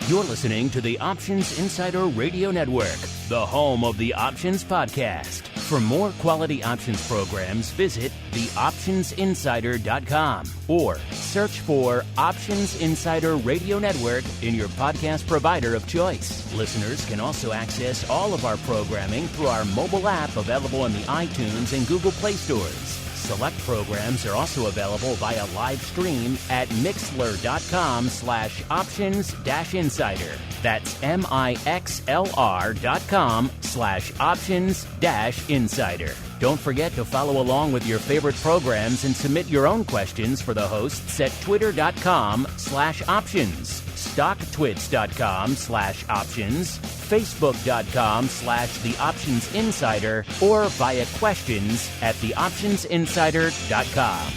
You're listening to the Options Insider Radio Network, the home of the Options Podcast. For more quality options programs, visit theoptionsinsider.com or search for Options Insider Radio Network in your podcast provider of choice. Listeners can also access all of our programming through our mobile app available in the iTunes and Google Play stores. Select programs are also available via live stream at mixlr.com/options-insider. That's mixlr.com/options-insider. Don't forget to follow along with your favorite programs and submit your own questions for the hosts at twitter.com/options, stocktwits.com/options, facebook.com/theoptionsinsider, or via questions at theoptionsinsider.com.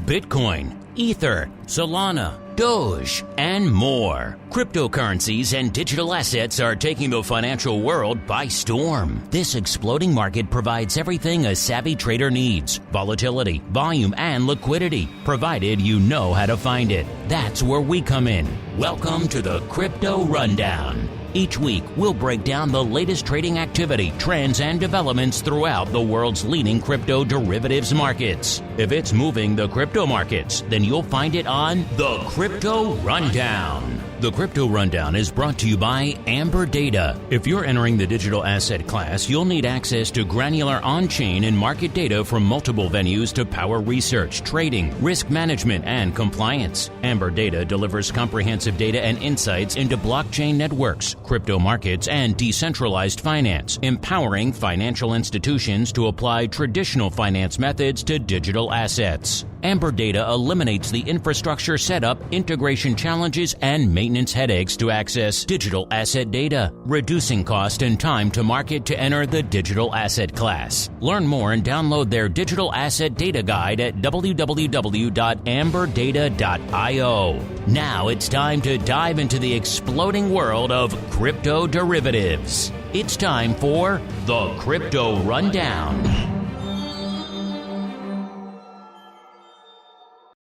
Bitcoin, Ether, Solana, Doge, and more. Cryptocurrencies and digital assets are taking the financial world by storm. This exploding market provides everything a savvy trader needs: volatility, volume, and liquidity, provided you know how to find it. That's where we come in. Welcome to the Crypto Rundown. Each week, we'll break down the latest trading activity, trends, and developments throughout the world's leading crypto derivatives markets. If it's moving the crypto markets, then you'll find it on the Crypto Rundown. The Crypto Rundown is brought to you by Amber Data. If you're entering the digital asset class, you'll need access to granular on-chain and market data from multiple venues to power research, trading, risk management, and compliance. Amber Data delivers comprehensive data and insights into blockchain networks, crypto markets, and decentralized finance, empowering financial institutions to apply traditional finance methods to digital assets. Amber Data eliminates the infrastructure setup, integration challenges, and maintenance headaches to access digital asset data, reducing cost and time to market to enter the digital asset class. Learn more and download their digital asset data guide at www.amberdata.io. Now it's time to dive into the exploding world of crypto derivatives. It's time for the Crypto Rundown.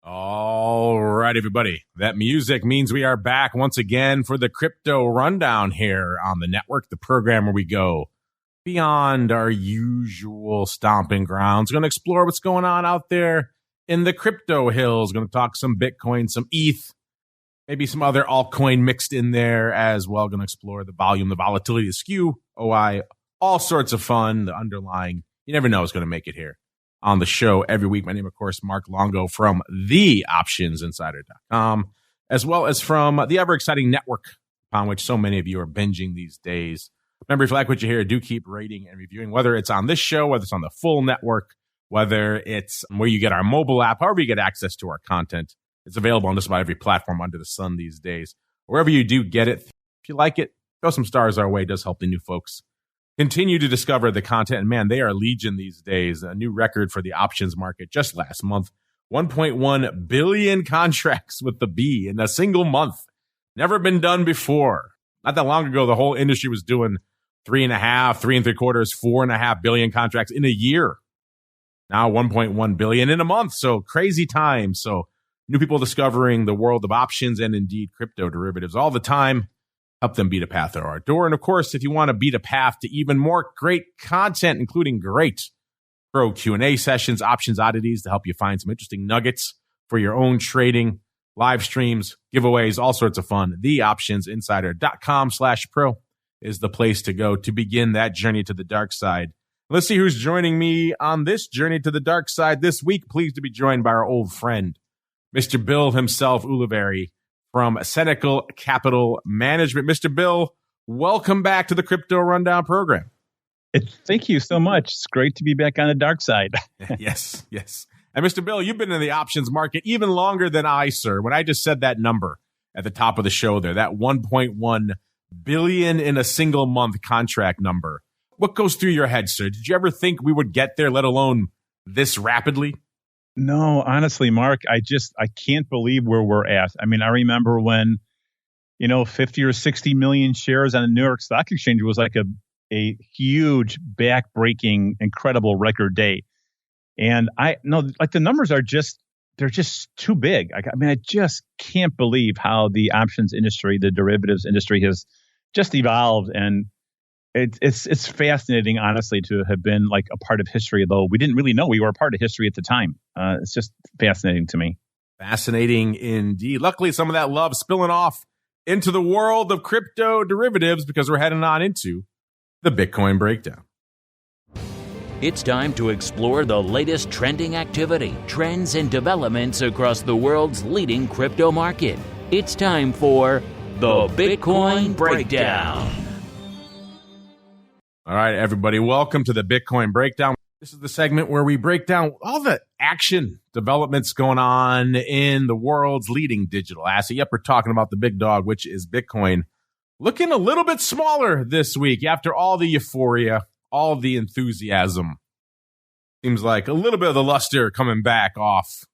All right, everybody. That music means we are back once again for the Crypto Rundown here on the network, the program where we go beyond our usual stomping grounds. Going to explore what's going on out there in the crypto hills. Going to talk some Bitcoin, some ETH, maybe some other altcoin mixed in there as well. Going to explore the volume, the volatility, the skew, OI, all sorts of fun, the underlying. You never know what's going to make it here on the show every week. My name, of course, Mark Longo from theoptionsinsider.com, as well as from the ever-exciting network upon which so many of you are binging these days. Remember, if you like what you hear, do keep rating and reviewing, whether it's on this show, whether it's on the full network, whether it's where you get our mobile app, however you get access to our content. It's available on just about every platform under the sun these days. Wherever you do get it, if you like it, throw some stars our way. It does help the new folks continue to discover the content. And man, they are legion these days. A new record for the options market just last month. 1.1 billion contracts with the B in a single month. Never been done before. Not that long ago, the whole industry was doing 3.5, 3 3/4, 4.5 billion contracts in a year. Now 1.1 billion in a month. So crazy times. So new people discovering the world of options and indeed crypto derivatives all the time. Help them beat a path to our door. And of course, if you want to beat a path to even more great content, including great pro Q&A sessions, options oddities to help you find some interesting nuggets for your own trading, live streams, giveaways, all sorts of fun. theoptionsinsider.com/pro is the place to go to begin that journey to the dark side. Let's see who's joining me on this journey to the dark side this week. Pleased to be joined by our old friend, Mr. Bill himself, Ulivieri, from Cenacle Capital Management. Mr. Bill, welcome back to the Crypto Rundown program. Thank you so much. It's great to be back on the dark side. Yes. And Mr. Bill, you've been in the options market even longer than I, sir. When I just said that number at the top of the show there, that 1.1 billion in a single month contract number, what goes through your head, sir? Did you ever think we would get there, let alone this rapidly? No, honestly, Mark, I can't believe where we're at. I mean, I remember when, 50 or 60 million shares on the New York Stock Exchange was like a a huge back-breaking, incredible record day. And I know, like, the numbers are they're just too big. I mean, I just can't believe how the options industry, the derivatives industry has just evolved. And it's fascinating, honestly, to have been like a part of history, though we didn't really know we were a part of history at the time. It's just fascinating to me. Fascinating indeed. Luckily, some of that love spilling off into the world of crypto derivatives because we're heading on into the Bitcoin breakdown. It's time to explore the latest trending activity, trends, and developments across the world's leading crypto market. It's time for the Bitcoin Breakdown. All right, everybody, welcome to the Bitcoin Breakdown. This is the segment where we break down all the action developments going on in the world's leading digital asset. Yep, we're talking about the big dog, which is Bitcoin. Looking a little bit smaller this week after all the euphoria, all the enthusiasm. Seems like a little bit of the luster coming back off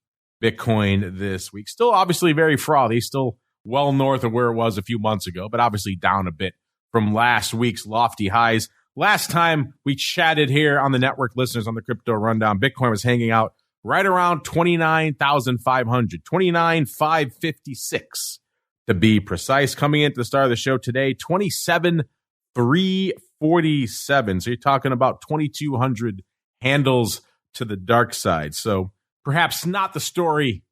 Bitcoin this week. Still obviously very frothy, still well north of where it was a few months ago, but obviously down a bit from last week's lofty highs. Last time we chatted here on the network, listeners, on the Crypto Rundown, Bitcoin was hanging out right around 29,500, 29,556 to be precise. Coming into the start of the show today, 27,347. So you're talking about 2,200 handles to the dark side. So perhaps not the story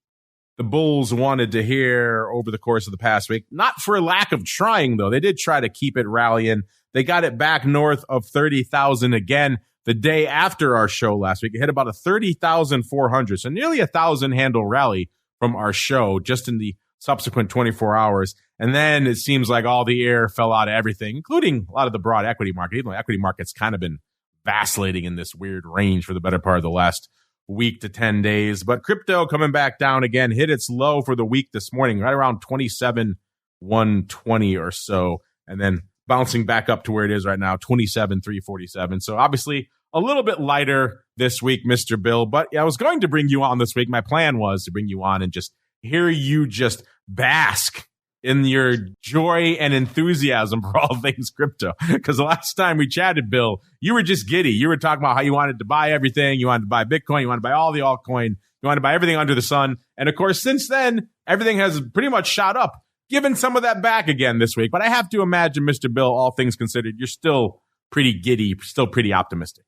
the bulls wanted to hear over the course of the past week. Not for lack of trying, though. They did try to keep it rallying. They got it back north of 30,000 again the day after our show last week. It hit about 30,400. So nearly 1,000 handle rally from our show just in the subsequent 24 hours. And then it seems like all the air fell out of everything, including a lot of the broad equity market. Even though equity market's kind of been vacillating in this weird range for the better part of the last week to 10 days. But crypto coming back down again, hit its low for the week this morning, right around 27,120 or so. And then bouncing back up to where it is right now, 27,347. So obviously a little bit lighter this week, Mr. Bill. But I was going to bring you on this week. My plan was to bring you on and just hear you just bask in your joy and enthusiasm for all things crypto. Because the last time we chatted, Bill, you were just giddy. You were talking about how you wanted to buy everything. You wanted to buy Bitcoin. You wanted to buy all the altcoin. You wanted to buy everything under the sun. And of course, since then, everything has pretty much shot up, giving some of that back again this week. But I have to imagine, Mr. Bill, all things considered, you're still pretty giddy, still pretty optimistic.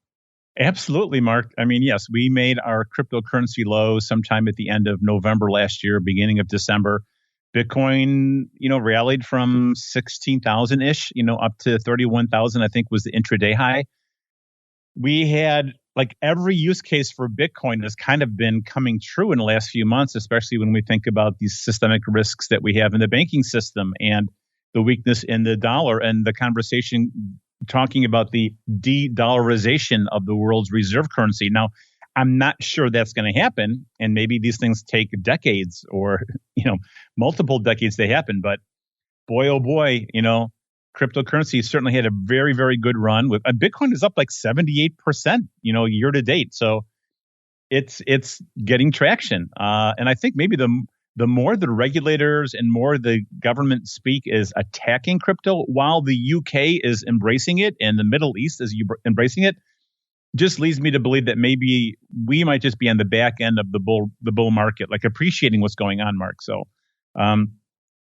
Absolutely, Mark. I mean, yes, we made our cryptocurrency low sometime at the end of November last year, beginning of December. Bitcoin, rallied from 16,000-ish, up to 31,000, I think was the intraday high. We had, like, every use case for Bitcoin has kind of been coming true in the last few months, especially when we think about these systemic risks that we have in the banking system and the weakness in the dollar and the conversation talking about the de-dollarization of the world's reserve currency. Now, I'm not sure that's going to happen, and maybe these things take decades or, multiple decades to happen. But boy, oh boy, cryptocurrency certainly had a very, very good run. With Bitcoin is up like 78%, year to date. So it's getting traction, and I think maybe the more the regulators and more the government speak is attacking crypto, while the UK is embracing it and the Middle East is embracing it, just leads me to believe that maybe we might just be on the back end of the bull market, like appreciating what's going on, Mark. So,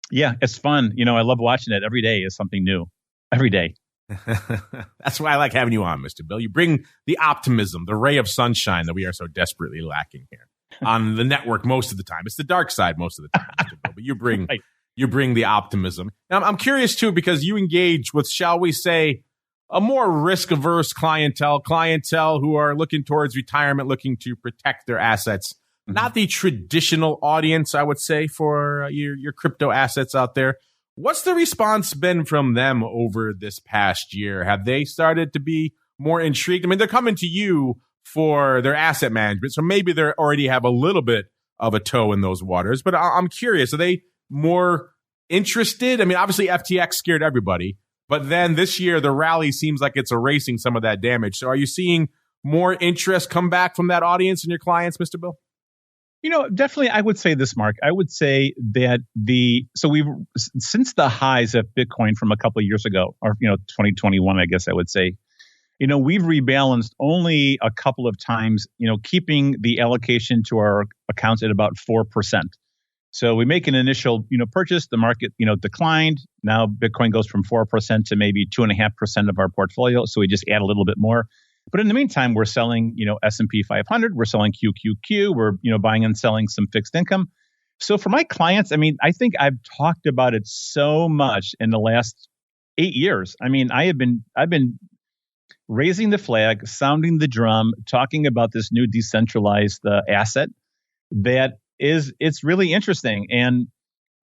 yeah, it's fun. I love watching it. Every day is something new. Every day. That's why I like having you on, Mr. Bill. You bring the optimism, the ray of sunshine that we are so desperately lacking here on the network most of the time. It's the dark side most of the time, Mr. Bill, but you bring the optimism. Now, I'm curious, too, because you engage with, shall we say, a more risk-averse clientele who are looking towards retirement, looking to protect their assets. Mm-hmm. Not the traditional audience, I would say, for your crypto assets out there. What's the response been from them over this past year? Have they started to be more intrigued? I mean, they're coming to you for their asset management, so maybe they already have a little bit of a toe in those waters. But I'm curious, are they more interested? I mean, obviously FTX scared everybody. But then this year, the rally seems like it's erasing some of that damage. So are you seeing more interest come back from that audience and your clients, Mr. Bill? Definitely, I would say this, Mark. I would say that since the highs of Bitcoin from a couple of years ago, or 2021, I guess I would say, we've rebalanced only a couple of times, keeping the allocation to our accounts at about 4%. So we make an initial, purchase, the market, declined. Now Bitcoin goes from 4% to maybe 2.5% of our portfolio. So we just add a little bit more. But in the meantime, we're selling, S&P 500, we're selling QQQ, we're, buying and selling some fixed income. So for my clients, I think I've talked about it so much in the last 8 years. I've been raising the flag, sounding the drum, talking about this new decentralized asset it's really interesting. And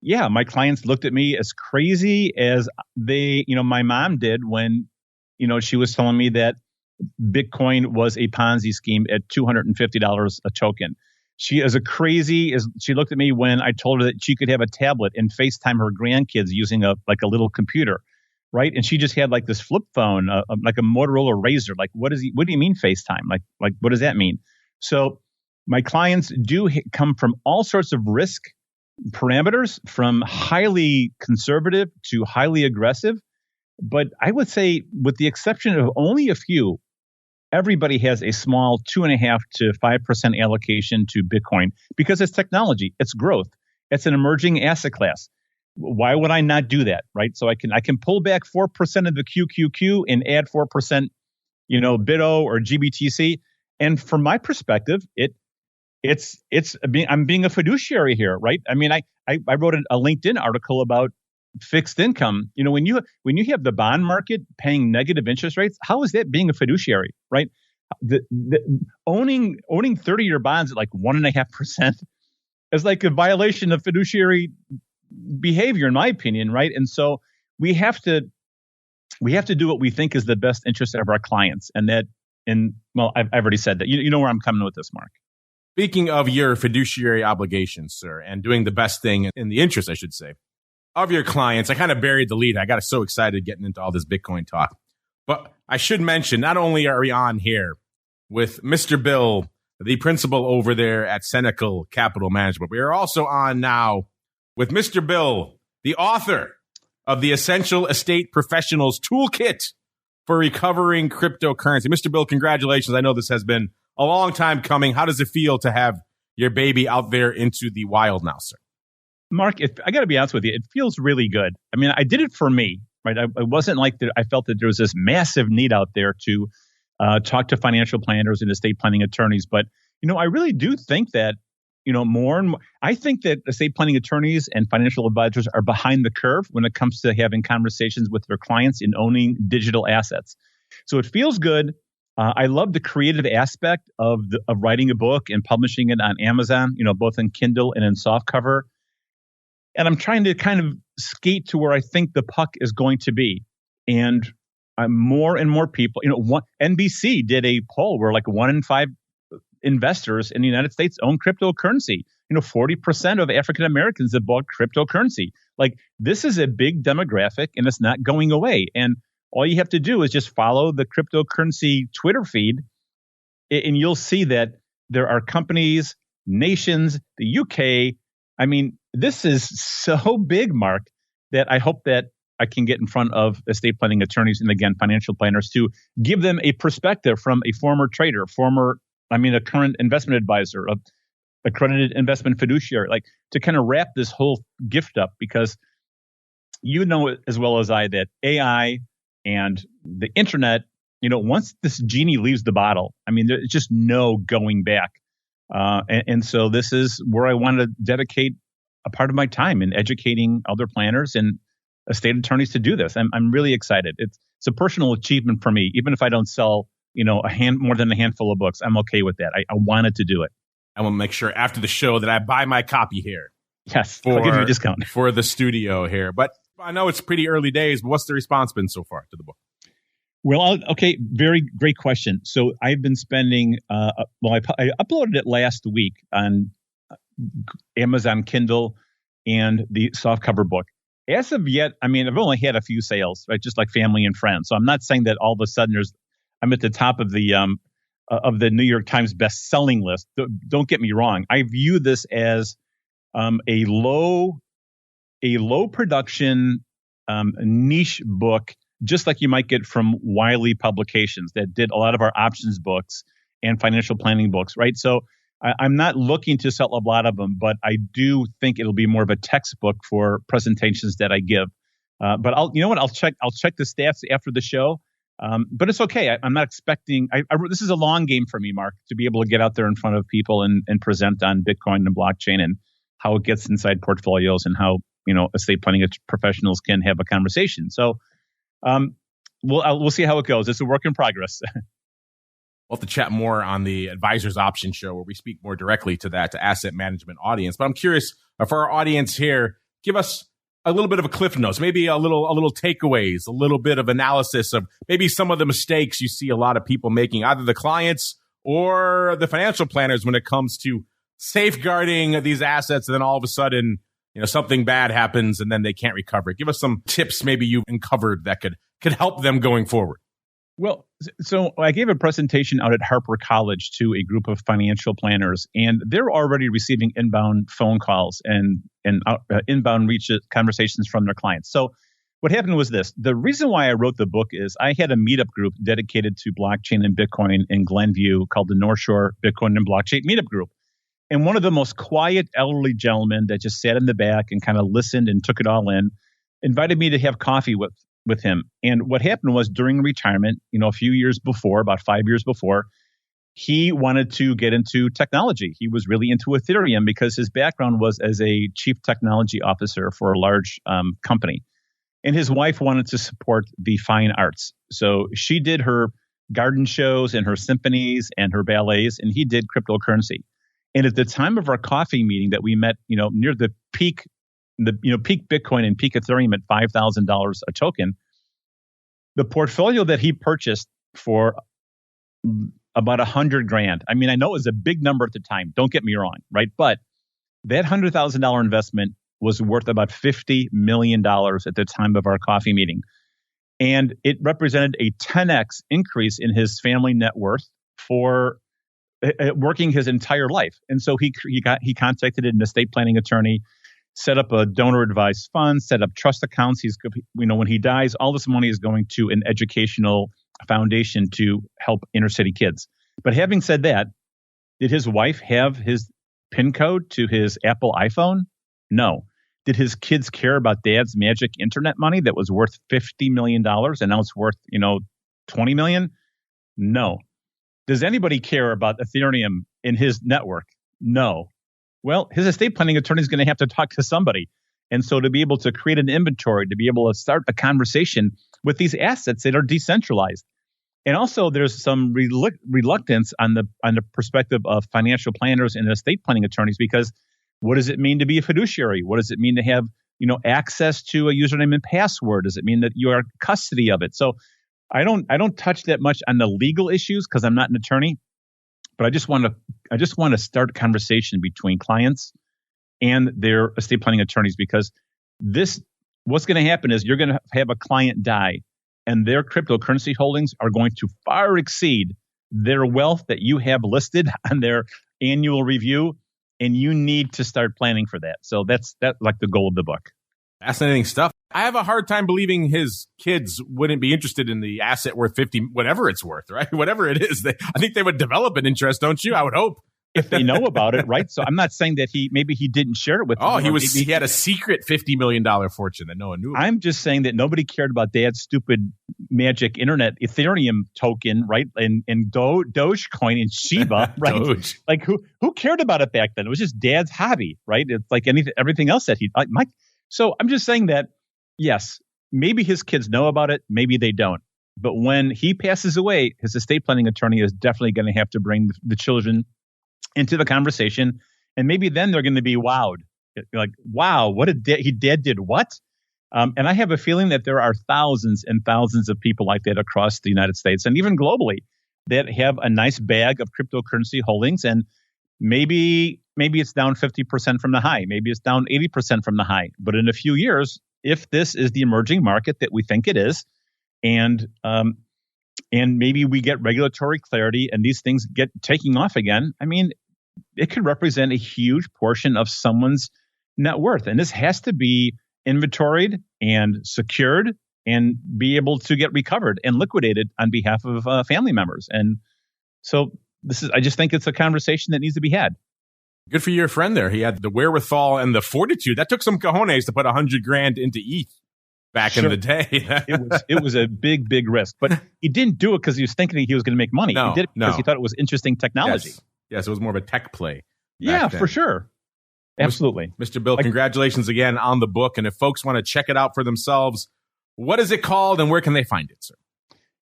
yeah, my clients looked at me as crazy as my mom did when, she was telling me that Bitcoin was a Ponzi scheme at $250 a token. She looked at me when I told her that she could have a tablet and FaceTime her grandkids using a little computer, right? And she just had like this flip phone, like a Motorola Razr. Like, what do you mean FaceTime? Like, what does that mean? So my clients do come from all sorts of risk parameters, from highly conservative to highly aggressive. But I would say, with the exception of only a few, everybody has a small 2.5% to 5% allocation to Bitcoin because it's technology, it's growth, it's an emerging asset class. Why would I not do that, right? So I can pull back 4% of the QQQ and add 4%, BITO or GBTC. And from my perspective, I'm being a fiduciary here, right? I wrote a LinkedIn article about fixed income. When you have the bond market paying negative interest rates, how is that being a fiduciary, right? Owning 30-year bonds at like 1.5% is like a violation of fiduciary behavior, in my opinion, right? And so we have to do what we think is the best interest of our clients, I've already said that. You know where I'm coming with this, Mark. Speaking of your fiduciary obligations, sir, and doing the best thing in the interest, I should say, of your clients, I kind of buried the lead. I got so excited getting into all this Bitcoin talk. But I should mention, not only are we on here with Mr. Bill, the principal over there at Cenacle Capital Management, we are also on now with Mr. Bill, the author of the Essential Estate Professionals Toolkit for Recovering Cryptocurrency. Mr. Bill, congratulations. I know this has been a long time coming. How does it feel to have your baby out there into the wild now, sir? Mark, I got to be honest with you, it feels really good. I did it for me, right? It wasn't like that. I felt that there was this massive need out there to talk to financial planners and estate planning attorneys. But, I really do think that, more and more, I think that estate planning attorneys and financial advisors are behind the curve when it comes to having conversations with their clients and owning digital assets. So it feels good. I love the creative aspect of writing a book and publishing it on Amazon, both in Kindle and in softcover. And I'm trying to kind of skate to where I think the puck is going to be. And more and more people, NBC did a poll where like 1 in 5 investors in the United States own cryptocurrency. 40% of African Americans have bought cryptocurrency. Like, this is a big demographic and it's not going away. And all you have to do is just follow the cryptocurrency Twitter feed, and you'll see that there are companies, nations, the UK. This is so big, Mark, that I hope that I can get in front of estate planning attorneys and, again, financial planners to give them a perspective from a former trader, a current investment advisor, a accredited investment fiduciary, like, to kind of wrap this whole gift up, because as well as I that AI and the internet, once this genie leaves the bottle, there's just no going back. And so this is where I want to dedicate a part of my time in educating other planners and estate attorneys to do this. I'm really excited. It's a personal achievement for me. Even if I don't sell, more than a handful of books, I'm okay with that. I wanted to do it. I will make sure after the show that I buy my copy here. Yes, I'll give you a discount for the studio here. But I know it's pretty early days, but what's the response been so far to the book? Well, okay, very great question. So I've been spending, I uploaded it last week on Amazon Kindle and the softcover book. As of yet, I've only had a few sales, right? Just like family and friends. So I'm not saying that all of a sudden I'm at the top of the New York Times best-selling list. Don't get me wrong. I view this as a low production niche book just like you might get from Wiley Publications that did a lot of our options books and financial planning books, right? So I'm not looking to sell a lot of them, but I do think it'll be more of a textbook for presentations that I give. But I'll check the stats after the show. But it's okay. I'm not expecting. This is a long game for me, Mark, to be able to get out there in front of people and present on Bitcoin and blockchain and how it gets inside portfolios and how estate planning professionals can have a conversation. So we'll see how it goes. It's a work in progress. We'll have to chat more on the Advisors Option Show where we speak more directly to that to asset management audience. But I'm curious for our audience here, give us a little bit of a cliff notes, maybe a little takeaways, a little bit of analysis of maybe some of the mistakes you see a lot of people making, either the clients or the financial planners when it comes to safeguarding these assets. And then all of a sudden, something bad happens and then they can't recover. Give us some tips maybe you've uncovered that could help them going forward. Well, so I gave a presentation out at Harper College to a group of financial planners, and they're already receiving inbound phone calls and inbound conversations from their clients. So what happened was this. The reason why I wrote the book is I had a meetup group dedicated to blockchain and Bitcoin in Glenview called the North Shore Bitcoin and Blockchain Meetup Group. And one of the most quiet elderly gentlemen that just sat in the back and kind of listened and took it all in invited me to have coffee with him. And what happened was during retirement, a few years before, about 5 years before, he wanted to get into technology. He was really into Ethereum because his background was as a chief technology officer for a large company. And his wife wanted to support the fine arts. So she did her garden shows and her symphonies and her ballets, and he did cryptocurrency. And at the time of our coffee meeting that we met, near the peak Bitcoin and peak Ethereum at $5,000 a token, the portfolio that he purchased for about $100,000. I mean, I know it was a big number at the time. Don't get me wrong, right? But that $100,000 investment was worth about $50 million at the time of our coffee meeting. And it represented a 10x increase in his family net worth for working his entire life. And so he contacted an estate planning attorney, set up a donor advised fund, set up trust accounts. When he dies, all this money is going to an educational foundation to help inner city kids. But having said that, did his wife have his PIN code to his Apple iPhone? No. Did his kids care about dad's magic internet money that was worth $50 million and now it's worth, $20 million? No. Does anybody care about Ethereum in his network? No. Well, his estate planning attorney is going to have to talk to somebody. And so to be able to create an inventory, to be able to start a conversation with these assets that are decentralized. And also there's some reluctance on the perspective of financial planners and estate planning attorneys, because what does it mean to be a fiduciary? What does it mean to have, access to a username and password? Does it mean that you are custody of it? So I don't touch that much on the legal issues because I'm not an attorney. But I just want to start a conversation between clients and their estate planning attorneys, because what's going to happen is you're going to have a client die and their cryptocurrency holdings are going to far exceed their wealth that you have listed on their annual review. And you need to start planning for that. So that's like the goal of the book. Fascinating stuff. I have a hard time believing his kids wouldn't be interested in the asset worth 50, whatever it's worth, right? Whatever it is. I think they would develop an interest, don't you? I would hope. If they know about it, right? So I'm not saying that maybe he didn't share it with them. Oh, he had a secret $50 million fortune that no one knew about. I'm just saying that nobody cared about dad's stupid magic internet Ethereum token, right? And Dogecoin and Shiba, right? Doge. Like who cared about it back then? It was just dad's hobby, right? It's like everything else that So I'm just saying that, yes, maybe his kids know about it, maybe they don't. But when he passes away, his estate planning attorney is definitely going to have to bring the children into the conversation. And maybe then they're going to be wowed. Like, wow, what dad did what? And I have a feeling that there are thousands and thousands of people like that across the United States and even globally that have a nice bag of cryptocurrency holdings. And maybe it's down 50% from the high. Maybe it's down 80% from the high. But in a few years, if this is the emerging market that we think it is, and maybe we get regulatory clarity and these things get taking off again, I mean, it could represent a huge portion of someone's net worth. And this has to be inventoried and secured and be able to get recovered and liquidated on behalf of family members. And so I just think it's a conversation that needs to be had. Good for your friend there. He had the wherewithal and the fortitude. That took some cojones to put $100,000 into ETH back in the day. It was a big risk, but he didn't do it because he was thinking he was going to make money. No, he did it because he thought it was interesting technology. Yes, it was more of a tech play. Yeah, for sure. Absolutely. Mr. Bill, congratulations again on the book. And if folks want to check it out for themselves, what is it called and where can they find it, sir?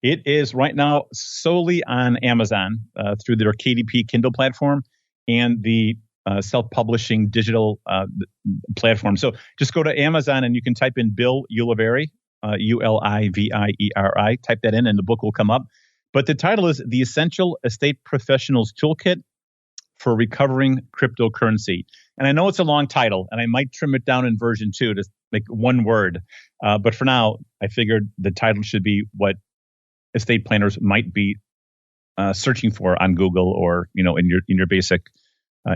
It is right now solely on Amazon through their KDP Kindle platform and the self-publishing digital platform. So just go to Amazon and you can type in Bill Ulivieri, Ulivieri, type that in and the book will come up. But the title is The Essential Estate Professionals Toolkit for Recovering Cryptocurrency. And I know it's a long title and I might trim it down in version 2 to make one word. But for now, I figured the title should be what estate planners might be searching for on Google or, in your basic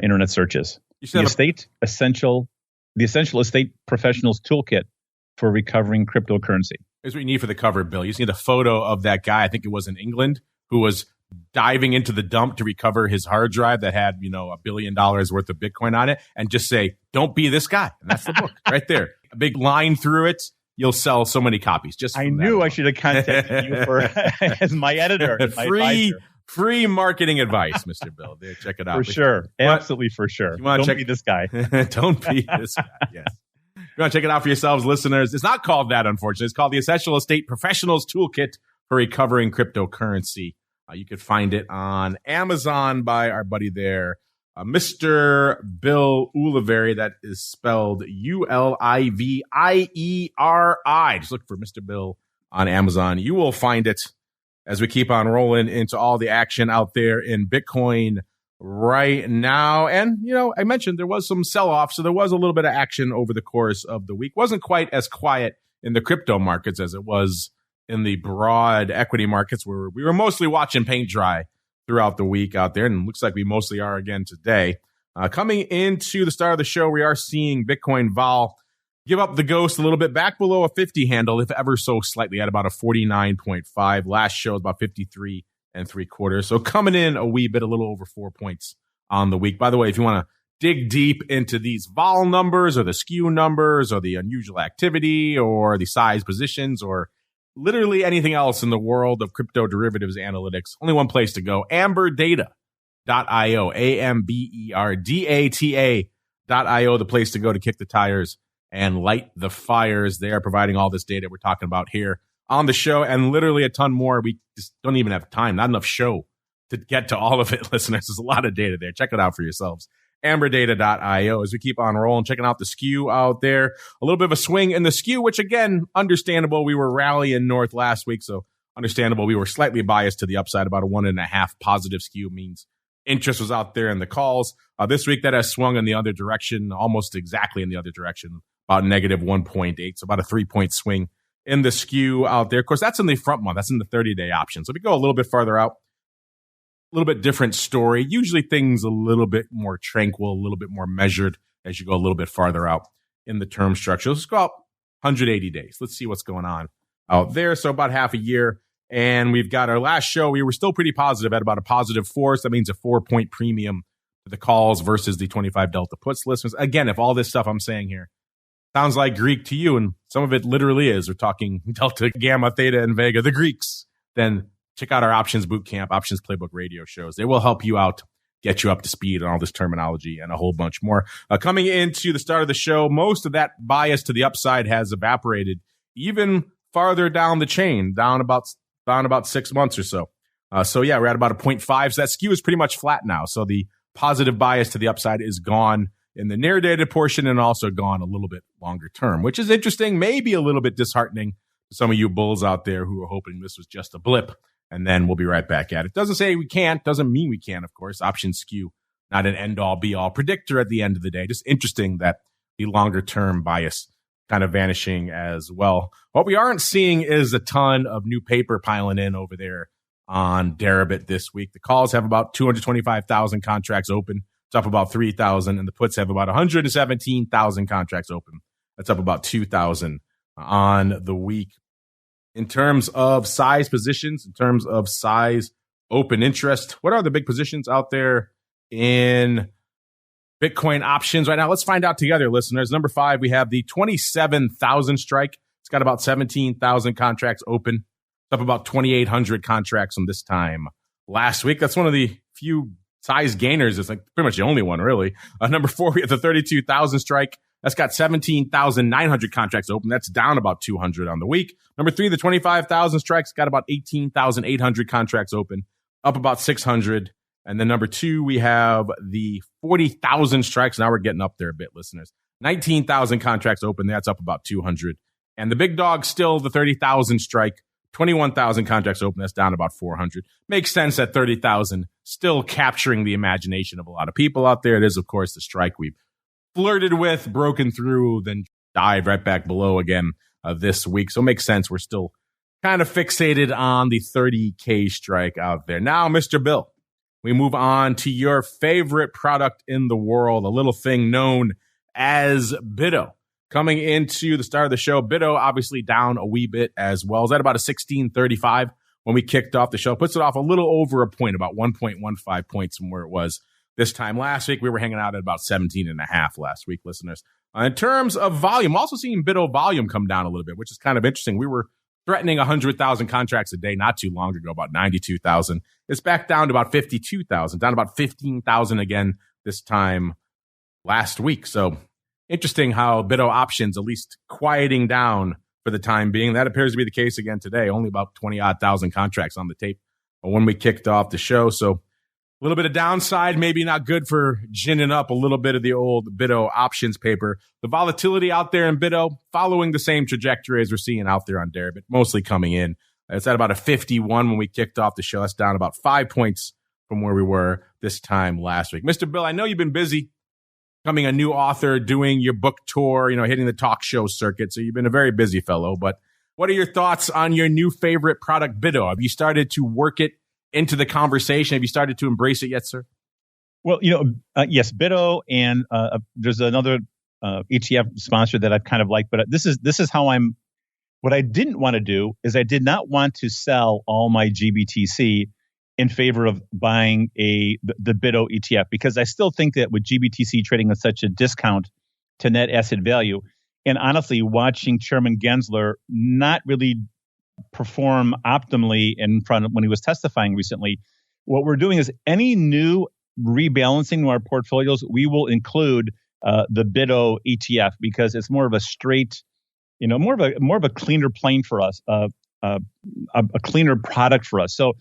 internet searches. The Essential Estate Professionals Toolkit for Recovering Cryptocurrency. Here's what you need for the cover, Bill. You just need a photo of that guy, I think it was in England, who was diving into the dump to recover his hard drive that had, $1 billion worth of Bitcoin on it, and just say, don't be this guy. And that's the book right there. A big line through it. You'll sell so many copies. I knew I should have contacted you as my editor. Free marketing advice, Mr. Bill. There, check it out. For sure. Absolutely for sure. Don't be this guy. Don't be this guy, yes. You want to check it out for yourselves, listeners. It's not called that, unfortunately. It's called The Essential Estate Professionals Toolkit for Recovering Cryptocurrency. You could find it on Amazon by our buddy there, Mr. Bill Ulivieri. That is spelled Ulivieri. Just look for Mr. Bill on Amazon. You will find it as we keep on rolling into all the action out there in Bitcoin right now. And, I mentioned there was some sell-off, so there was a little bit of action over the course of the week. Wasn't quite as quiet in the crypto markets as it was in the broad equity markets, where we were mostly watching paint dry throughout the week out there, and it looks like we mostly are again today. Coming into the start of the show, we are seeing Bitcoin vol give up the ghost a little bit, back below a 50 handle, if ever so slightly, at about a 49.5. Last show was about 53 3/4. So coming in a wee bit, a little over 4 points on the week. By the way, if you want to dig deep into these vol numbers or the skew numbers or the unusual activity or the size positions or literally anything else in the world of crypto derivatives analytics, only one place to go, amberdata.io, amberdata.io, the place to go to kick the tires and light the fires. They are providing all this data we're talking about here on the show and literally a ton more. We just don't even have time, not enough show to get to all of it, listeners. There's a lot of data there. Check it out for yourselves. amberdata.io. As we keep on rolling, checking out the skew out there. A little bit of a swing in the skew, which again, understandable. We were rallying north last week, so understandable. We were slightly biased to the upside. About a 1.5 positive skew means interest was out there in the calls. This week that has swung in the other direction, almost exactly in the other direction, about negative 1.8. So about a 3-point swing in the skew out there. Of course, that's in the front month. That's in the 30-day option. So if we go a little bit farther out, a little bit different story. Usually things a little bit more tranquil, a little bit more measured as you go a little bit farther out in the term structure. Let's go out 180 days. Let's see what's going on out there. So about half a year. And we've got our last show. We were still pretty positive at about a positive 4. So that means a 4-point premium to the calls versus the 25 delta puts. Listeners, again, if all this stuff I'm saying here sounds like Greek to you, and some of it literally is, we're talking delta, gamma, theta, and vega, the Greeks, then check out our Options Bootcamp, Options Playbook radio shows. They will help you out, get you up to speed on all this terminology and a whole bunch more. Coming into the start of the show, most of that bias to the upside has evaporated even farther down the chain, down about 6 months or so. We're at about a 0.5. So that skew is pretty much flat now. So the positive bias to the upside is gone in the near dated portion and also gone a little bit longer term, which is interesting, maybe a little bit disheartening to some of you bulls out there who are hoping this was just a blip. And then we'll be right back at it. Doesn't say we can't, doesn't mean we can't, of course. Option skew, not an end-all, be-all predictor at the end of the day. Just interesting that the longer-term bias kind of vanishing as well. What we aren't seeing is a ton of new paper piling in over there on Deribit this week. The calls have about 225,000 contracts open. It's up about 3,000. And the puts have about 117,000 contracts open. That's up about 2,000 on the week. in terms of size positions, in terms of size open interest. What are the big positions out there in Bitcoin options right now? Let's find out together, listeners. Number 5, we have the 27,000 strike. It's got about 17,000 contracts open. It's up about 2,800 contracts from this time last week. That's one of the few size gainers. It's like pretty much the only one, really. Number 4, we have the 32,000 strike. That's got 17,900 contracts open. That's down about 200 on the week. Number 3, the 25,000 strikes, got about 18,800 contracts open, up about 600. And then number 2, we have the 40,000 strikes. Now we're getting up there a bit, listeners. 19,000 contracts open. That's up about 200. And the big dog still the 30,000 strike, 21,000 contracts open. That's down about 400. Makes sense that 30,000 still capturing the imagination of a lot of people out there. It is, of course, the strike we've flirted with, broken through, then dive right back below again this week. So it makes sense. We're still kind of fixated on the 30K strike out there. Now, Mr. Bill, we move on to your favorite product in the world, a little thing known as BITO. Coming into the start of the show, BITO obviously down a wee bit as well. Is that about a 1635 when we kicked off the show? Puts it off a little over a point, about 1.15 points from where it was this time last week. We were hanging out at about 17.5 last week, listeners. In terms of volume, also seeing BITO volume come down a little bit, which is kind of interesting. We were threatening 100,000 contracts a day not too long ago, about 92,000. It's back down to about 52,000, down about 15,000 again this time last week. So interesting how BITO options, at least quieting down for the time being. That appears to be the case again today. Only about 20-odd thousand contracts on the tape when we kicked off the show. So a little bit of downside, maybe not good for ginning up a little bit of the old BITO options paper. The volatility out there in BITO following the same trajectory as we're seeing out there on Deribit, mostly coming in. It's at about a 51 when we kicked off the show. That's down about 5 points from where we were this time last week. Mr. Bill, I know you've been busy becoming a new author, doing your book tour, hitting the talk show circuit. So you've been a very busy fellow. But what are your thoughts on your new favorite product, BITO? Have you started to work it into the conversation? Have you started to embrace it yet, sir? Well, yes, BITO, and there's another ETF sponsor that I've kind of liked, but this is how I'm. What I didn't want to do is I did not want to sell all my GBTC in favor of buying the BITO ETF, because I still think that with GBTC trading at such a discount to net asset value, and honestly, watching Chairman Gensler not really perform optimally in front of when he was testifying recently, what we're doing is any new rebalancing to our portfolios, we will include the BITO ETF, because it's more of a straight, more of a cleaner plane for us, a cleaner product for us. So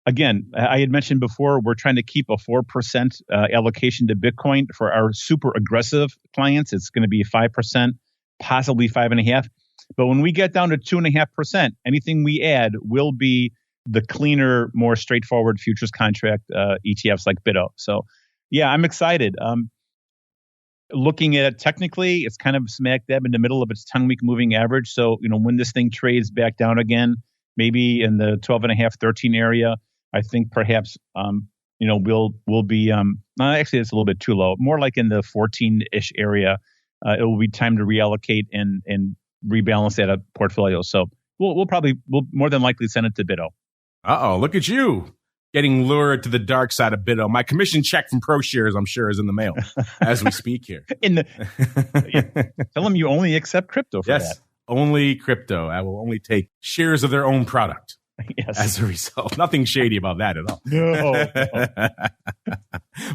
again, I had mentioned before, we're trying to keep a 4% allocation to Bitcoin for our super aggressive clients. It's going to be 5%, possibly 5.5%. But when we get down to 2.5%, anything we add will be the cleaner, more straightforward futures contract ETFs like BITO. So, yeah, I'm excited. Looking at it technically, it's kind of smack dab in the middle of its 10-week moving average. So, when this thing trades back down again, maybe in the 12.5, 13 area, I think perhaps, we'll be, actually, it's a little bit too low, more like in the 14-ish area. It will be time to reallocate and rebalance that portfolio. So we'll more than likely send it to BITO. Uh-oh, look at you getting lured to the dark side of BITO. My commission check from ProShares, I'm sure, is in the mail as we speak here. Tell them you only accept crypto for that. Yes, only crypto. I will only take shares of their own product. Yes. As a result. Nothing shady about that at all. No.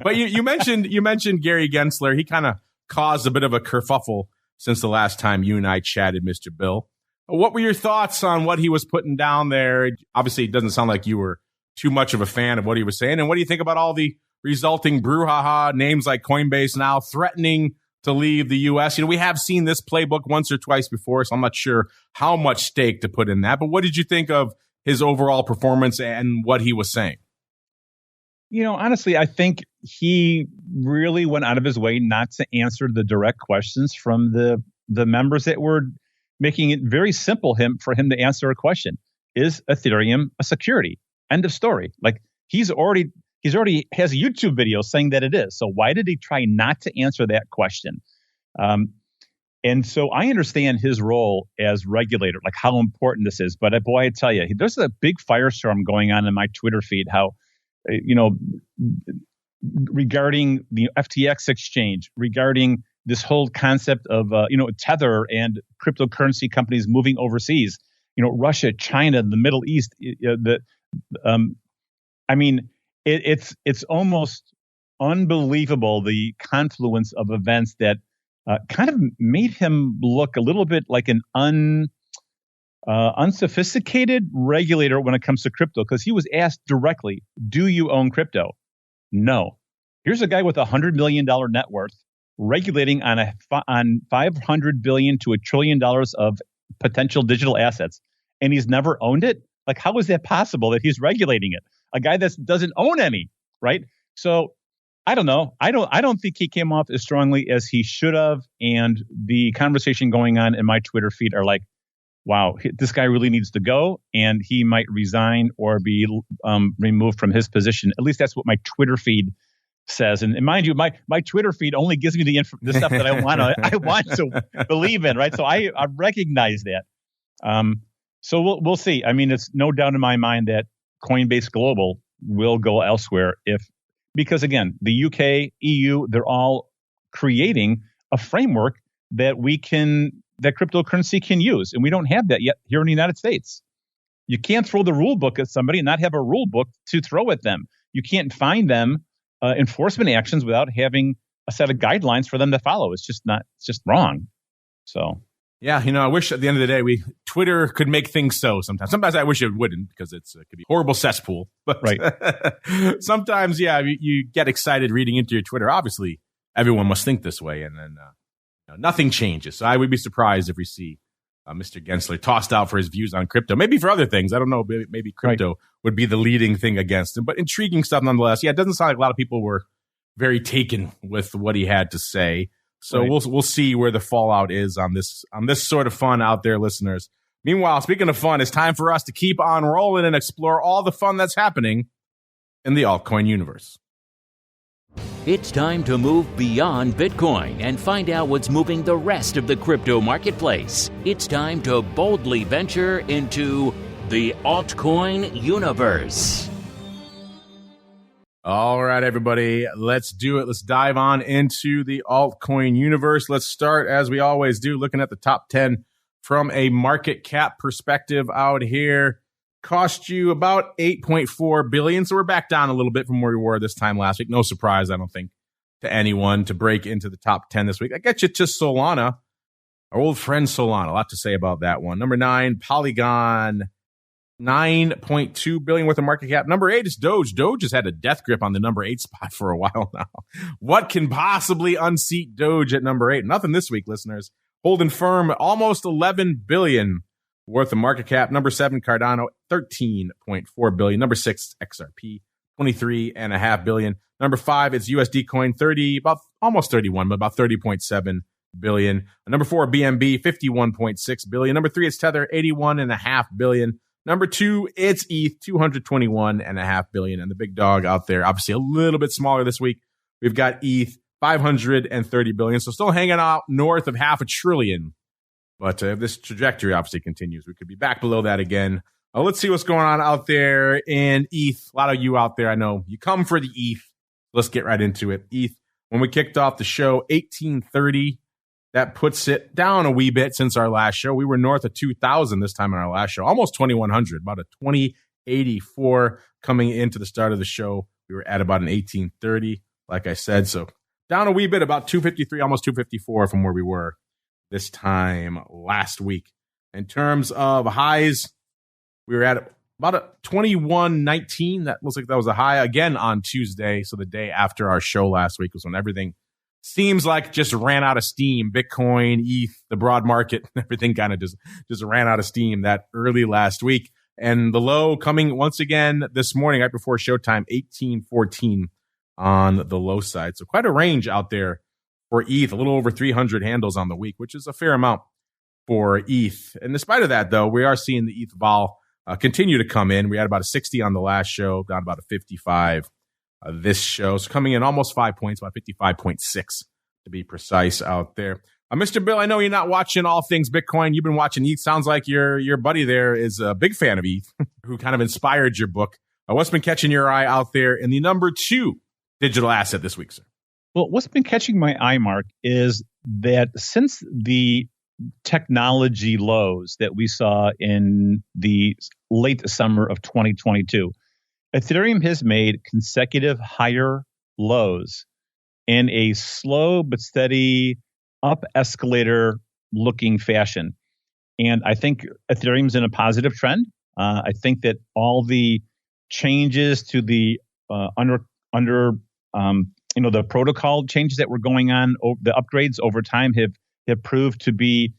But you mentioned Gary Gensler. He kind of caused a bit of a kerfuffle since the last time you and I chatted, Mr. Bill. What were your thoughts on what he was putting down there? Obviously, it doesn't sound like you were too much of a fan of what he was saying. And what do you think about all the resulting brouhaha, names like Coinbase now threatening to leave the U.S.? We have seen this playbook once or twice before, so I'm not sure how much stake to put in that. But what did you think of his overall performance and what he was saying? Honestly, I think he really went out of his way not to answer the direct questions from the members that were making it very simple for him to answer a question. Is Ethereum a security? End of story. Like he's already has a YouTube video saying that it is. So why did he try not to answer that question? And so I understand his role as regulator, like how important this is. But boy, I tell you, there's a big firestorm going on in my Twitter feed, how, regarding the FTX exchange, regarding this whole concept of, Tether and cryptocurrency companies moving overseas, Russia, China, the Middle East. It's almost unbelievable, the confluence of events that kind of made him look a little bit like an unsophisticated regulator when it comes to crypto, because he was asked directly, do you own crypto? No. Here's a guy with $100 million net worth regulating on $500 billion to $1 trillion of potential digital assets, and he's never owned it. Like, how is that possible that he's regulating it? A guy that doesn't own any, right? So I don't know. I don't think he came off as strongly as he should have. And the conversation going on in my Twitter feed are like, wow, this guy really needs to go, and he might resign or be removed from his position. At least that's what my Twitter feed says. And mind you, my Twitter feed only gives me the stuff that I want to believe in, right? So I recognize that. So we'll see. I mean, it's no doubt in my mind that Coinbase Global will go elsewhere because again, the UK, EU, they're all creating a framework that cryptocurrency can use. And we don't have that yet here in the United States. You can't throw the rule book at somebody and not have a rule book to throw at them. You can't find them enforcement actions without having a set of guidelines for them to follow. It's just wrong. So. Yeah, I wish at the end of the day, Twitter could make things so sometimes. Sometimes I wish it wouldn't, because it could be a horrible cesspool. But right. Sometimes, yeah, you get excited reading into your Twitter. Obviously, everyone must think this way, and then nothing changes. So I would be surprised if we see Mr. Gensler tossed out for his views on crypto. Maybe for other things. I don't know. Maybe crypto would be the leading thing against him. But intriguing stuff nonetheless. Yeah, it doesn't sound like a lot of people were very taken with what he had to say. So we'll see where the fallout is on this sort of fun out there, listeners. Meanwhile, speaking of fun, it's time for us to keep on rolling and explore all the fun that's happening in the altcoin universe. It's time to move beyond Bitcoin and find out what's moving the rest of the crypto marketplace. It's time to boldly venture into the altcoin universe. All right, everybody, let's do it. Let's dive on into the altcoin universe. Let's start, as we always do, looking at the top 10 from a market cap perspective out here. Cost you about $8.4 billion. So we're back down a little bit from where we were this time last week. No surprise, I don't think, to anyone to break into the top 10 this week. I get you to Solana, our old friend Solana. A lot to say about that one. Number 9, Polygon. $9.2 billion worth of market cap. Number 8 is Doge. Doge has had a death grip on the number 8 spot for a while now. What can possibly unseat Doge at number 8? Nothing this week, listeners. Holding firm, almost $11 billion worth of market cap. Number 7, Cardano, $13.4 billion. Number 6, XRP, $23.5 billion. Number 5, it's USD Coin, almost 31, but about $30.7 billion. Number 4, BNB, $51.6 billion. Number 3, it's Tether, $81.5 billion. Number 2, it's ETH, $221.5 billion. And the big dog out there, obviously a little bit smaller this week, we've got ETH, $530 billion. So still hanging out north of $500 billion. But if this trajectory obviously continues, we could be back below that again. Let's see what's going on out there in ETH. A lot of you out there, I know you come for the ETH. Let's get right into it. ETH, when we kicked off the show, 1830. That puts it down a wee bit since our last show. We were north of 2,000 this time in our last show, almost 2,100, about a 2084 coming into the start of the show. We were at about an 1830, like I said. So down a wee bit, about 253, almost 254 from where we were this time last week. In terms of highs, we were at about a 2119. That looks like that was a high again on Tuesday. So the day after our show last week was when everything seems like just ran out of steam. Bitcoin, ETH, the broad market, everything kind of just ran out of steam that early last week. And the low coming once again this morning, right before showtime, 1814 on the low side. So quite a range out there for ETH, a little over 300 handles on the week, which is a fair amount for ETH. And despite of that, though, we are seeing the ETH vol continue to come in. We had about a 60 on the last show, down about a 55 this show. So coming in almost 5 points, about 55.6 to be precise out there. Mr. Bill, I know you're not watching all things Bitcoin. You've been watching ETH. Sounds like your buddy there is a big fan of ETH, who kind of inspired your book. What's been catching your eye out there in the number 2 digital asset this week, sir? Well, what's been catching my eye, Mark, is that since the technology lows that we saw in the late summer of 2022, Ethereum has made consecutive higher lows in a slow but steady up escalator looking fashion. And I think Ethereum's in a positive trend. I think that all the changes to the the protocol changes that were going on, the upgrades over time have proved to be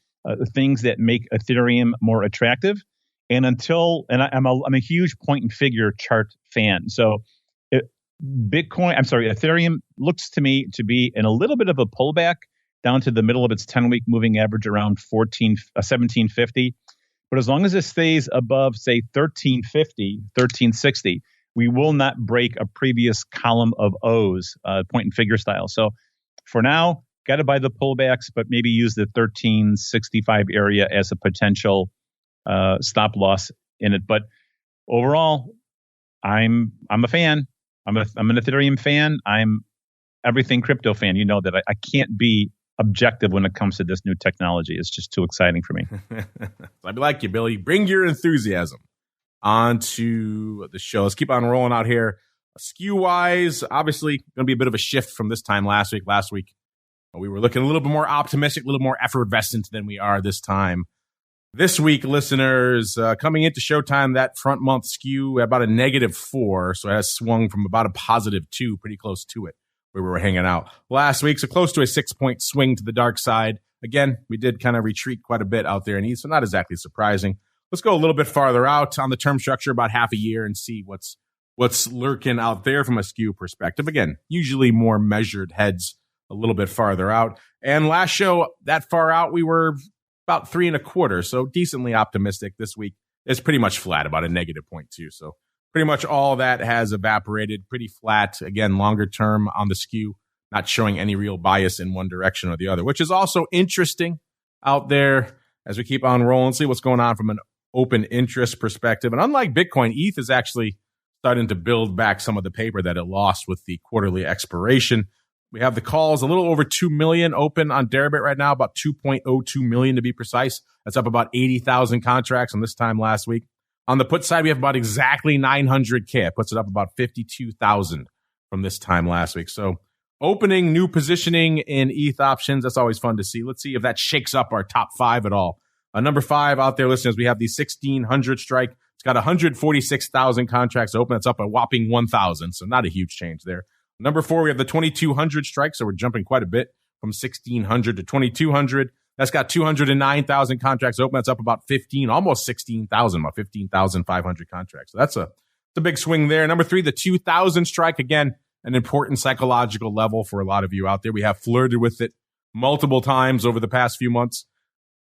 things that make Ethereum more attractive. And I'm a huge point and figure chart fan. So Ethereum looks to me to be in a little bit of a pullback down to the middle of its 10-week moving average around 1750. But as long as it stays above, say, 1350, 1360, we will not break a previous column of O's, point and figure style. So for now, got to buy the pullbacks, but maybe use the 1365 area as a potential stop loss in it. But overall, I'm a fan. I'm an Ethereum fan. I'm everything crypto fan. You know that I can't be objective when it comes to this new technology. It's just too exciting for me. I like you, Billy. Bring your enthusiasm onto the show. Let's keep on rolling out here. Skew wise, obviously going to be a bit of a shift from this time last week. Last week, we were looking a little bit more optimistic, a little more effervescent than we are this time. This week, listeners, coming into showtime, that front month skew about a -4. So it has swung from about a +2, pretty close to it, where we were hanging out last week. So close to a 6-point swing to the dark side. Again, we did kind of retreat quite a bit out there in ETH, so not exactly surprising. Let's go a little bit farther out on the term structure, about half a year, and see what's lurking out there from a skew perspective. Again, usually more measured heads a little bit farther out. And last show, that far out, we were about 3.25, so decently optimistic. This week is pretty much flat, about a -0.2. So pretty much all that has evaporated, pretty flat. Again, longer term on the skew, not showing any real bias in one direction or the other, which is also interesting out there as we keep on rolling, see what's going on from an open interest perspective. And unlike Bitcoin, ETH is actually starting to build back some of the paper that it lost with the quarterly expiration. We have the calls a little over 2 million open on Deribit right now, about 2.02 million to be precise. That's up about 80,000 contracts on this time last week. On the put side, we have about exactly 900K. It puts it up about 52,000 from this time last week. So opening, new positioning in ETH options, that's always fun to see. Let's see if that shakes up our top 5 at all. Number 5 out there, listeners, we have the 1600 strike. It's got 146,000 contracts open. It's up a whopping 1,000, so not a huge change there. Number 4, we have the 2200 strike, so we're jumping quite a bit from 1600 to 2200. That's got 209,000 contracts open. That's up about 15, almost 16,000, about 15,500 contracts. So that's a big swing there. Number 3, the 2000 strike, again, an important psychological level for a lot of you out there. We have flirted with it multiple times over the past few months.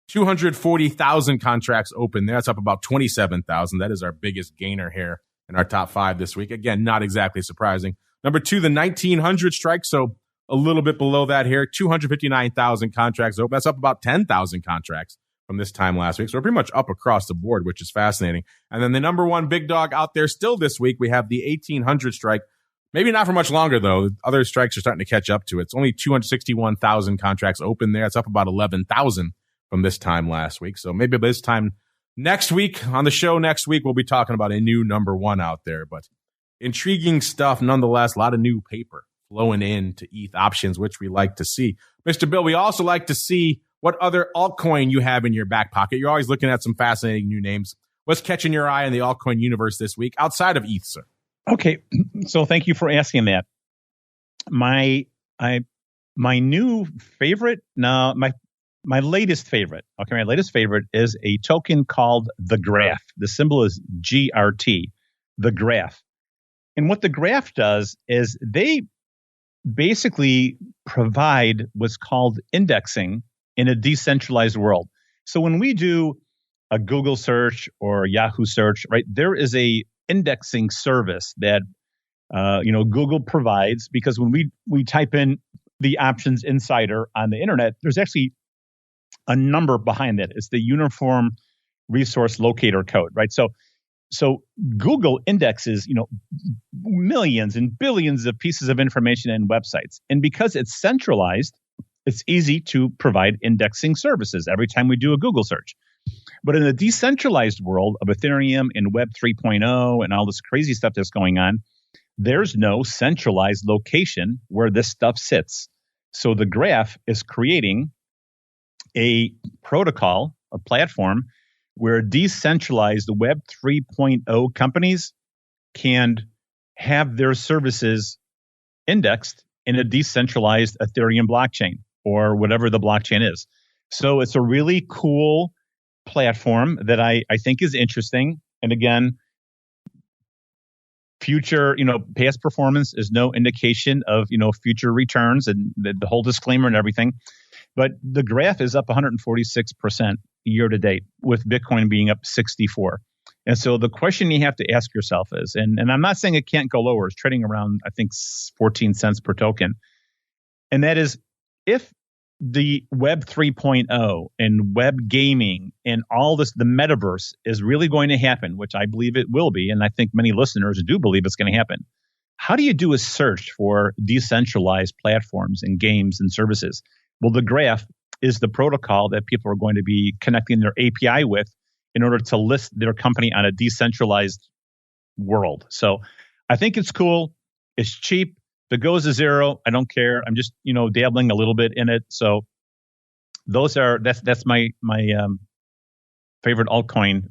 240,000 contracts open there. That's up about 27,000. That is our biggest gainer here in our top 5 this week. Again, not exactly surprising. Number 2, the 1900 strike. So a little bit below that here, 259,000 contracts open. That's up about 10,000 contracts from this time last week. So we're pretty much up across the board, which is fascinating. And then the number 1 big dog out there still this week, we have the 1800 strike. Maybe not for much longer, though. Other strikes are starting to catch up to it. It's only 261,000 contracts open there. It's up about 11,000 from this time last week. So maybe by this time next week, on the show next week, we'll be talking about a new number 1 out there. But intriguing stuff nonetheless. A lot of new paper flowing into ETH options, which we like to see. Mr. Bill, we also like to see what other altcoin you have in your back pocket. You're always looking at some fascinating new names. What's catching your eye in the altcoin universe this week outside of ETH, sir? Okay, so thank you for asking that. My new favorite, no, my latest favorite. Okay, my latest favorite is a token called the Graph. The symbol is GRT, the Graph. And what the Graph does is they basically provide what's called indexing in a decentralized world. So when we do a Google search or a Yahoo search, right, there is a indexing service that Google provides, because when we type in the options insider on the internet, there's actually a number behind that. It's the Uniform Resource Locator Code, right? So Google indexes, millions and billions of pieces of information and websites. And because it's centralized, it's easy to provide indexing services every time we do a Google search. But in the decentralized world of Ethereum and Web 3.0 and all this crazy stuff that's going on, there's no centralized location where this stuff sits. So the graph is creating a protocol, a platform, where decentralized Web 3.0 companies can have their services indexed in a decentralized Ethereum blockchain or whatever the blockchain is. So it's a really cool platform that I think is interesting. And again, future, past performance is no indication of, future returns and the whole disclaimer and everything. But the graph is up 146% year to date, with Bitcoin being up 64. And so the question you have to ask yourself is, and I'm not saying it can't go lower, it's trading around, I think, 14 cents per token. And that is, if the Web 3.0 and web gaming and all this, the metaverse is really going to happen, which I believe it will be, and I think many listeners do believe it's going to happen. How do you do a search for decentralized platforms and games and services? Well, the graph is the protocol that people are going to be connecting their API with in order to list their company on a decentralized world. So I think it's cool. It's cheap. If it goes to zero, I don't care. I'm just, dabbling a little bit in it. So that's my favorite altcoin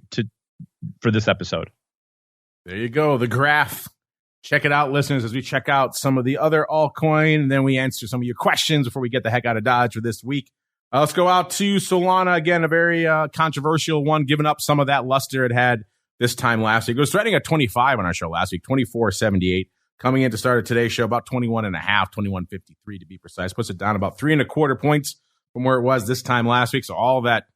for this episode. There you go. The graph. Check it out, listeners, as we check out some of the other altcoin, and then we answer some of your questions before we get the heck out of Dodge for this week. Let's go out to Solana. Again, a very controversial one, giving up some of that luster it had this time last week. It was threading at 25 on our show last week, 24.78. Coming in to start today's show, about 21.5, 21.53 to be precise. Puts it down about 3.25 points from where it was this time last week. So all that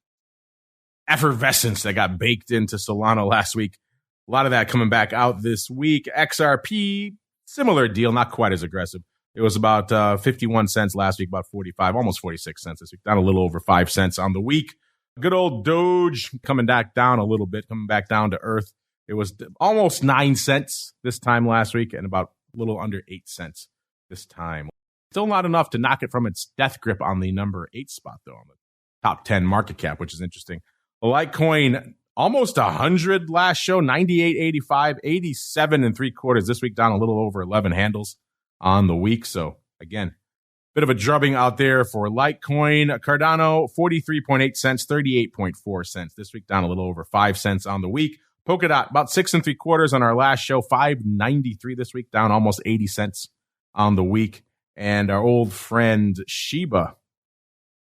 effervescence that got baked into Solana last week, a lot of that coming back out this week. XRP, similar deal, not quite as aggressive. It was about 51 cents last week, about 45, almost 46 cents this week, down a little over 5 cents on the week. Good old Doge coming back down a little bit, coming back down to earth. It was almost 9 cents this time last week and about a little under 8 cents this time. Still not enough to knock it from its death grip on the number 8 spot, though, on the top 10 market cap, which is interesting. Litecoin, almost 100 last show, 98.85, 87.75 this week, down a little over 11 handles on the week. So again, bit of a drubbing out there for Litecoin. Cardano, 43.8 cents, 38.4 cents this week, down a little over 5 cents on the week. Polkadot, about 6.75 on our last show, 5.93 this week, down almost 80 cents on the week. And our old friend Shiba,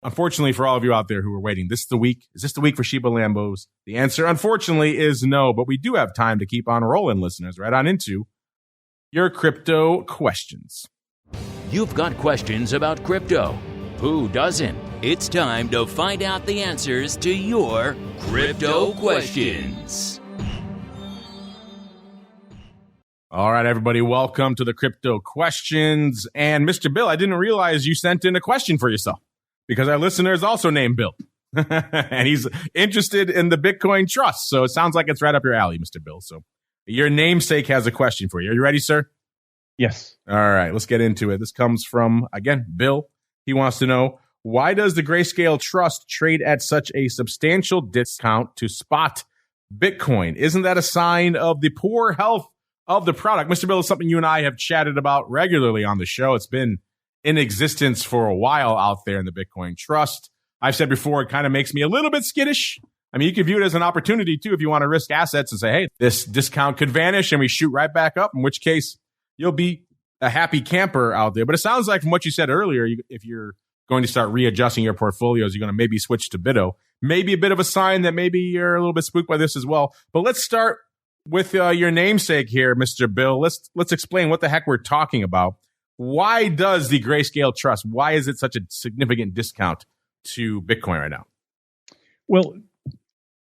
unfortunately for all of you out there who are waiting, this is the week. Is this the week for Shiba Lambos? The answer, unfortunately, is no, but we do have time to keep on rolling, listeners, right on into your crypto questions. You've got questions about crypto. Who doesn't? It's time to find out the answers to your crypto questions. All right, everybody, welcome to the crypto questions. And Mr. Bill, I didn't realize you sent in a question for yourself, because our listener is also named Bill. And he's interested in the Bitcoin Trust. So it sounds like it's right up your alley, Mr. Bill. So your namesake has a question for you. Are you ready, sir? Yes. All right, let's get into it. This comes from, again, Bill. He wants to know, why does the Grayscale Trust trade at such a substantial discount to spot Bitcoin? Isn't that a sign of the poor health of the product? Mr. Bill, is something you and I have chatted about regularly on the show. It's been in existence for a while out there in the Bitcoin Trust. I've said before, it kind of makes me a little bit skittish. I mean, you can view it as an opportunity, too, if you want to risk assets and say, hey, this discount could vanish and we shoot right back up, in which case you'll be a happy camper out there. But it sounds like from what you said earlier, if you're going to start readjusting your portfolios, you're going to maybe switch to BITO. Maybe a bit of a sign that maybe you're a little bit spooked by this as well. But let's start with your namesake here, Mr. Bill. Let's explain what the heck we're talking about. Why does the Grayscale Trust, why is it such a significant discount to Bitcoin right now? Well,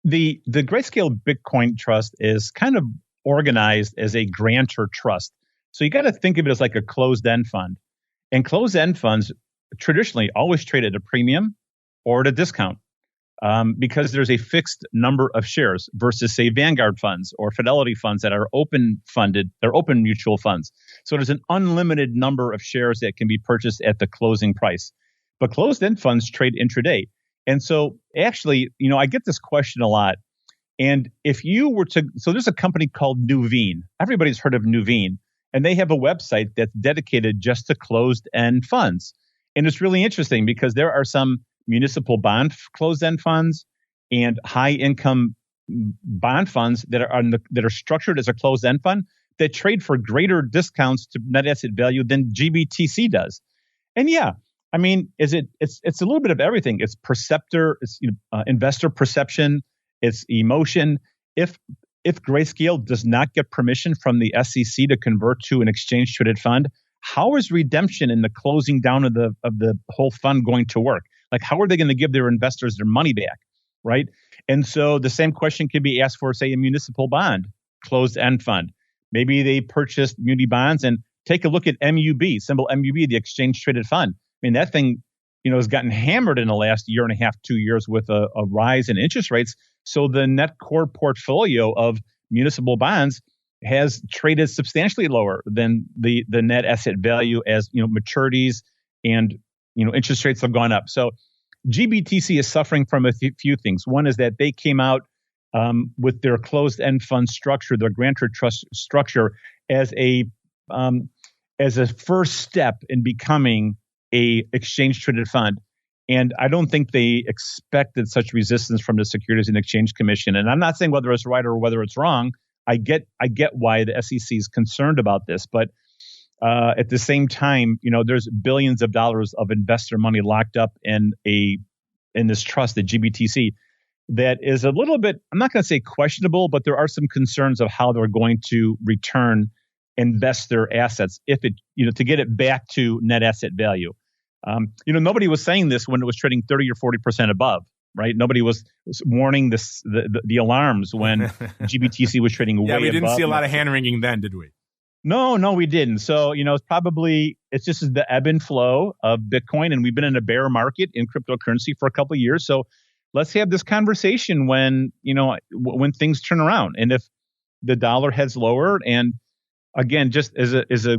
the Grayscale Bitcoin Trust is kind of organized as a grantor trust. So you got to think of it as like a closed-end fund. And closed-end funds traditionally always trade at a premium or at a discount. because there's a fixed number of shares versus, say, Vanguard funds or Fidelity funds that are open funded. They're open mutual funds. So there's an unlimited number of shares that can be purchased at the closing price. But closed-end funds trade intraday. And so actually, I get this question a lot. And if you were to, so there's a company called Nuveen. Everybody's heard of Nuveen. And they have a website that's dedicated just to closed-end funds. And it's really interesting because there are some municipal bond closed-end funds and high-income bond funds that are structured as a closed-end fund that trade for greater discounts to net asset value than GBTC does. And yeah, I mean, it's a little bit of everything. It's investor perception, it's emotion. If Grayscale does not get permission from the SEC to convert to an exchange traded fund, how is redemption and the closing down of the whole fund going to work? Like, how are they going to give their investors their money back, right? And so the same question can be asked for, say, a municipal bond closed-end fund. Maybe they purchased muni bonds, and take a look at MUB, symbol MUB, the exchange traded fund. I mean, that thing, has gotten hammered in the last year and a half, 2 years with a rise in interest rates. So the net core portfolio of municipal bonds has traded substantially lower than the net asset value as maturities and interest rates have gone up. So GBTC is suffering from a few things. One is that they came out with their closed-end fund structure, their grantor trust structure, as a first step in becoming a exchange traded fund. And I don't think they expected such resistance from the Securities and Exchange Commission. And I'm not saying whether it's right or whether it's wrong. I get why the SEC is concerned about this, but at the same time, there's billions of dollars of investor money locked up in this trust, the GBTC, that is a little bit, I'm not going to say questionable, but there are some concerns of how they're going to invest their assets to get it back to net asset value. Nobody was saying this when it was trading 30 or 40% above, right? Nobody was warning the alarms when GBTC was trading way above. Yeah, we didn't see a lot of hand wringing then, did we? No, we didn't. So, it's just the ebb and flow of Bitcoin, and we've been in a bear market in cryptocurrency for a couple of years. So let's have this conversation when things turn around. And if the dollar heads lower, and again, just as a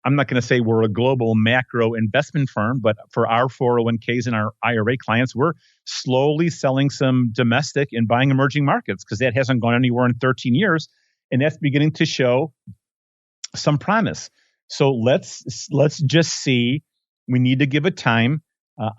I'm not going to say we're a global macro investment firm, but for our 401ks and our IRA clients, we're slowly selling some domestic and buying emerging markets because that hasn't gone anywhere in 13 years. And that's beginning to show some promise. So let's just see. We need to give it time.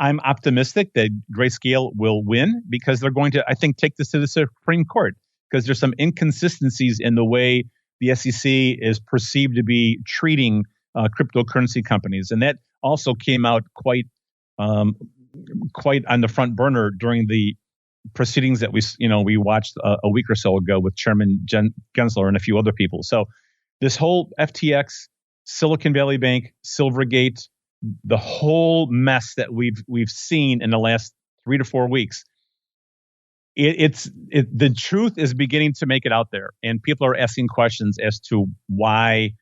I'm optimistic that Grayscale will win because they're going to, I think, take this to the Supreme Court because there's some inconsistencies in the way the SEC is perceived to be treating cryptocurrency companies. And that also came out quite on the front burner during the proceedings that we watched a week or so ago with Chairman Gensler and a few other people. So this whole FTX, Silicon Valley Bank, Silvergate, the whole mess that we've seen in the last 3 to 4 weeks, the truth is beginning to make it out there, and people are asking questions as to why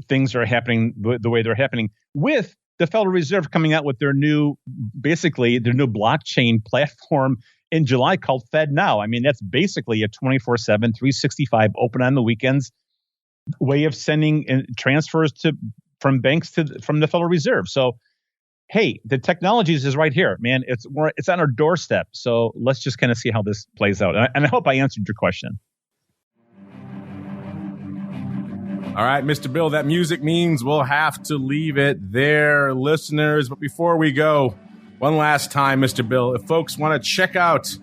things are happening the way they're happening. With the Federal Reserve coming out with their new blockchain platform in July called FedNow. I mean, that's basically a 24/7, 365, open on the weekends way of sending transfers from banks from the Federal Reserve. So, hey, the technology is right here, man. It's on our doorstep. So let's just kind of see how this plays out. And I hope I answered your question. All right, Mr. Bill, that music means we'll have to leave it there, listeners. But before we go, one last time, Mr. Bill, if folks want to check out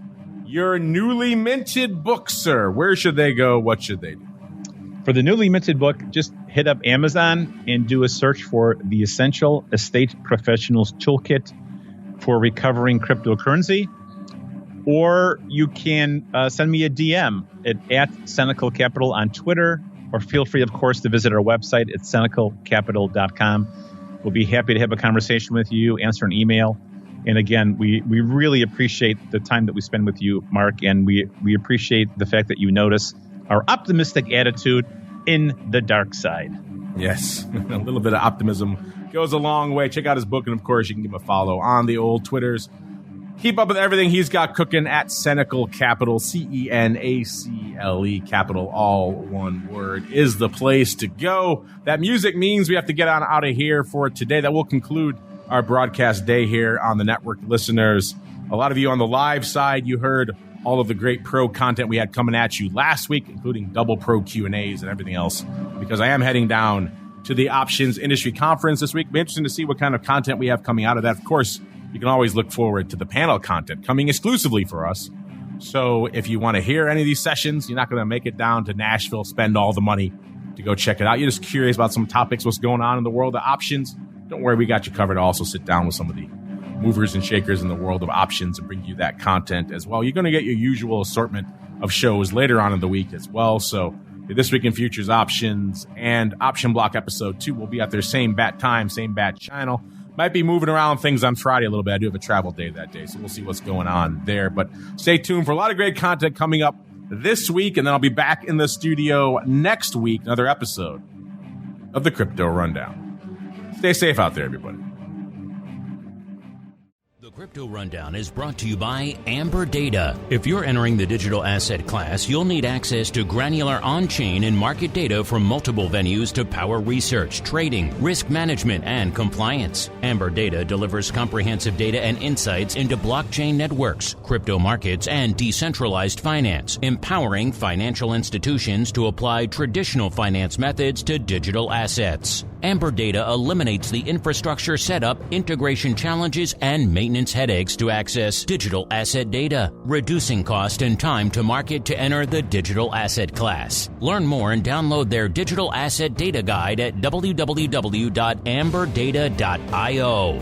your newly minted book, sir, where should they go? What should they do? For the newly minted book, just hit up Amazon and do a search for the Essential Estate Professionals Toolkit for Recovering Cryptocurrency. Or you can send me a DM at Cenacle Capital on Twitter, or feel free, of course, to visit our website at cenaclecapital.com. We'll be happy to have a conversation with you, answer an email. And again, we really appreciate the time that we spend with you, Mark, and we appreciate the fact that you notice our optimistic attitude in the dark side. Yes, a little bit of optimism goes a long way. Check out his book, and of course, you can give him a follow on the old Twitters. Keep up with everything he's got cooking at Cenacle Capital, Cenacle Capital, all one word, is the place to go. That music means we have to get on out of here for today. That will conclude our broadcast day here on the network. Listeners, a lot of you on the live side, you heard all of the great pro content we had coming at you last week, including double pro Q&As and everything else, because I am heading down to the Options Industry Conference this week. It'll be interesting to see what kind of content we have coming out of that. Of course, you can always look forward to the panel content coming exclusively for us. So if you want to hear any of these sessions, you're not going to make it down to Nashville, spend all the money to go check it out. You're just curious about some topics, what's going on in the world of options. Don't worry, we got you covered. I'll also sit down with some of the movers and shakers in the world of options and bring you that content as well. You're going to get your usual assortment of shows later on in the week as well. So This Week in Futures Options and Option Block Episode 2 will be at their same bat time, same bat channel. Might be moving around things on Friday a little bit. I do have a travel day that day, so we'll see what's going on there. But stay tuned for a lot of great content coming up this week, and then I'll be back in the studio next week, another episode of the Crypto Rundown. Stay safe out there, everybody. Crypto Rundown is brought to you by Amber Data. If you're entering the digital asset class, you'll need access to granular on-chain and market data from multiple venues to power research, trading, risk management, and compliance. Amber Data delivers comprehensive data and insights into blockchain networks, crypto markets, and decentralized finance, empowering financial institutions to apply traditional finance methods to digital assets. Amber Data eliminates the infrastructure setup, integration challenges, and maintenance headaches to access digital asset data, reducing cost and time to market to enter the digital asset class. Learn more and download their digital asset data guide at www.amberdata.io.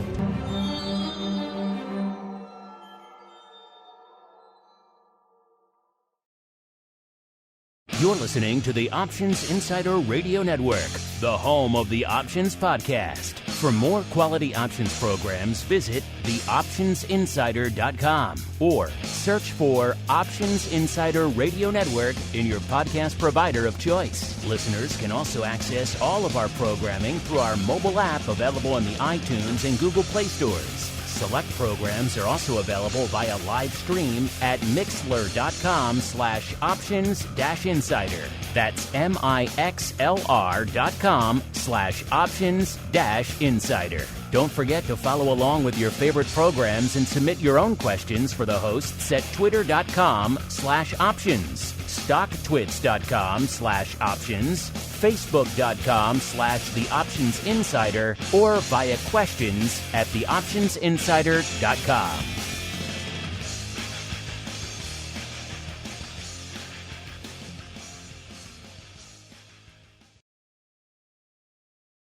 You're listening to the Options Insider Radio Network, the home of the Options Podcast. For more quality options programs, visit theoptionsinsider.com or search for Options Insider Radio Network in your podcast provider of choice. Listeners can also access all of our programming through our mobile app available in the iTunes and Google Play stores. Select programs are also available via live stream at mixlr.com/options-insider. That's mixlr.com/options-insider. Don't forget to follow along with your favorite programs and submit your own questions for the hosts at twitter.com/options, stocktwits.com/options, facebook.com/theoptionsinsider, or via questions at theoptionsinsider.com.